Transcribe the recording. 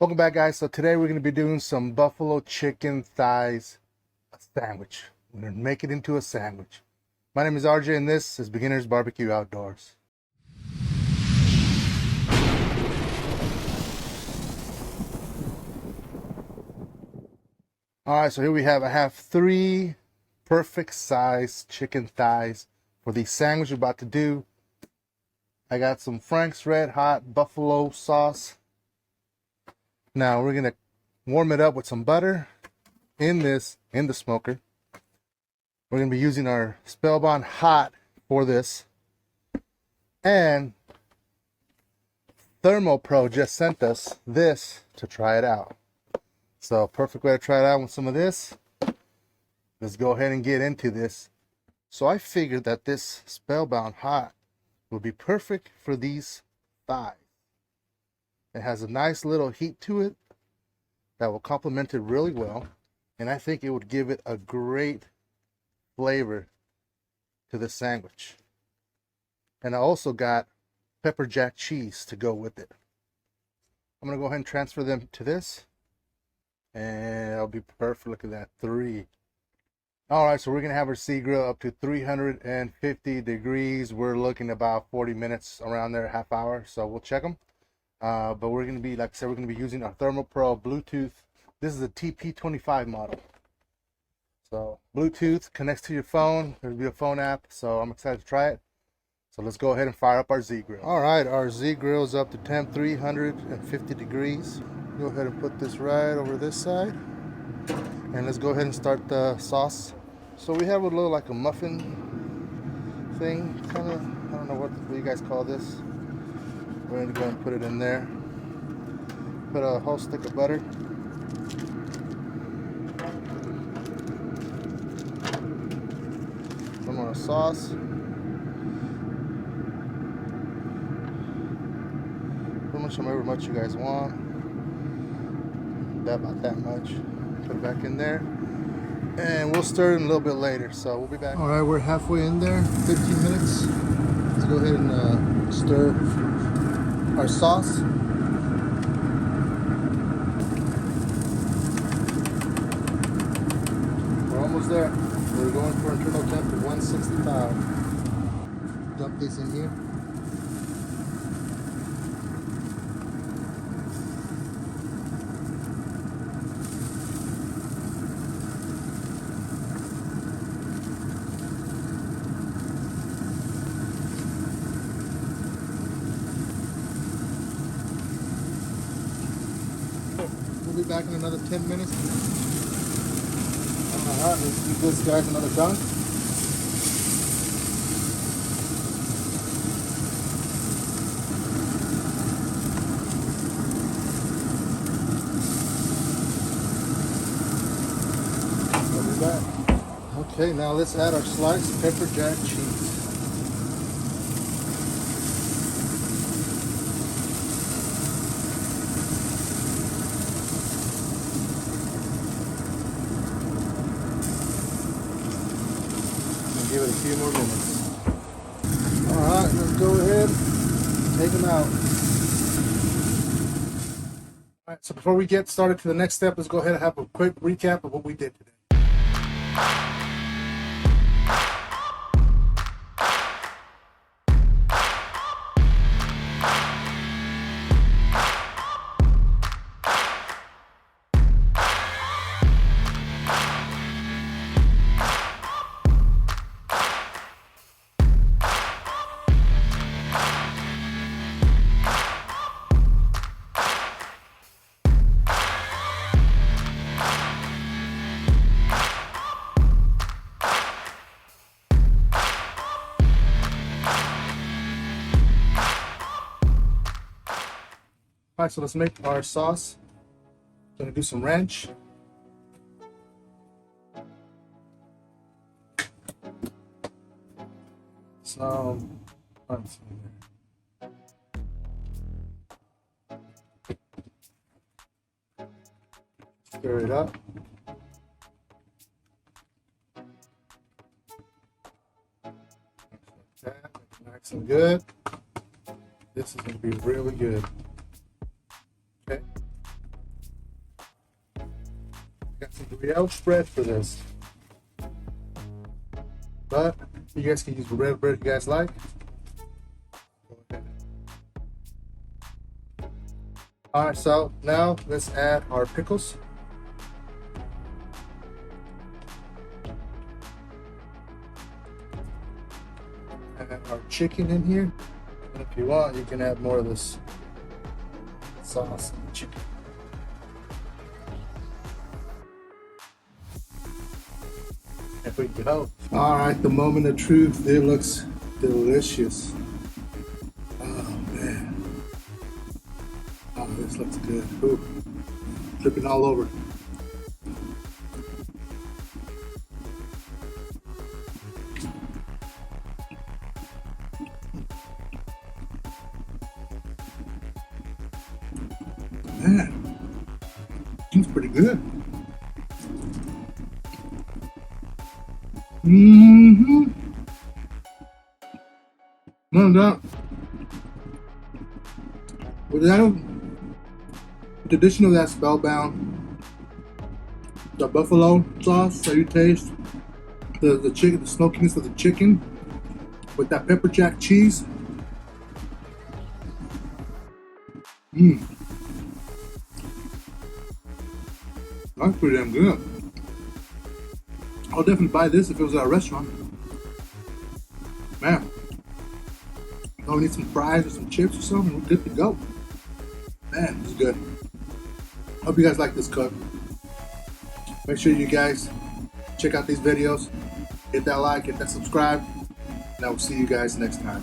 Welcome back, guys. So today we're going to be doing some buffalo chicken thighs sandwich. We're going to make it into a sandwich. My name is RJ and this is Beginners Barbecue Outdoors. Alright, so here we have, I have 3 perfect size chicken thighs for the sandwich we're about to do. I got some Frank's Red Hot buffalo sauce. Now we're gonna warm it up with some butter in the smoker. We're gonna be using our Spellbound Hot for this, and ThermoPro just sent us this to try it out. So perfect way to try it out with some of this. Let's go ahead and get into this. So I figured that this Spellbound Hot will be perfect for these thighs. It has a nice little heat to it that will complement it really well, and I think it would give it a great flavor to the sandwich. And I also got pepper jack cheese to go with it. I'm gonna go ahead and transfer them to this, and it'll be perfect. Look at that, 3. All right, so we're gonna have our C grill up to 350 degrees. We're looking about 40 minutes, around there, half hour. So we'll check them. But we're going to be, like I said, we're going to be using our ThermoPro Bluetooth. This is a TP25 model. So Bluetooth connects to your phone. There'll be a phone app. So I'm excited to try it. So let's go ahead and fire up our Z grill. All right, our Z grill is up to temp 350 degrees. Go ahead and put this right over this side. And let's go ahead and start the sauce. So we have a little like a muffin thing, kind of. I don't know what you guys call this. We're going to go and put it in there. Put a whole stick of butter. Some more sauce. Pretty much however much you guys want. About that much. Put it back in there. And we'll stir it a little bit later. So we'll be back. Alright, we're halfway in there. 15 minutes. Let's go ahead and stir our sauce. We're almost there. We're going for internal temp of 165. Dump this in here. We'll be back in another 10 minutes. Alright, let's give this guy another dunk. We'll be back. Okay, now let's add our sliced pepper jack cheese. Give it a few more minutes. Alright, let's go ahead and take them out. Alright, so before we get started to the next step, let's go ahead and have a quick recap of what we did today. Alright, so let's make our sauce. Gonna do some ranch. Some onions in there. Stir it up. Nice and good. This is going to be really good. Okay. Got some Gruyere spread for this. But you guys can use whatever bread you guys like. Go ahead. Alright, so now let's add our pickles. Add our chicken in here. And if you want, you can add more of this sauce in the chicken. There we go. Alright, the moment of truth. It looks delicious. Oh man. Oh, this looks good. Ooh. Dripping all over. Man, it's pretty good. No doubt. With the addition of that spellbound, the buffalo sauce that you taste, the chicken, the smokiness of the chicken, with that pepper jack cheese. That's pretty damn good. I'll definitely buy this if it was at a restaurant. Man, oh, we need some fries or some chips or something. We're good to go. Man, this is good. Hope you guys like this cook. Make sure you guys check out these videos. Hit that like, hit that subscribe, and I will see you guys next time.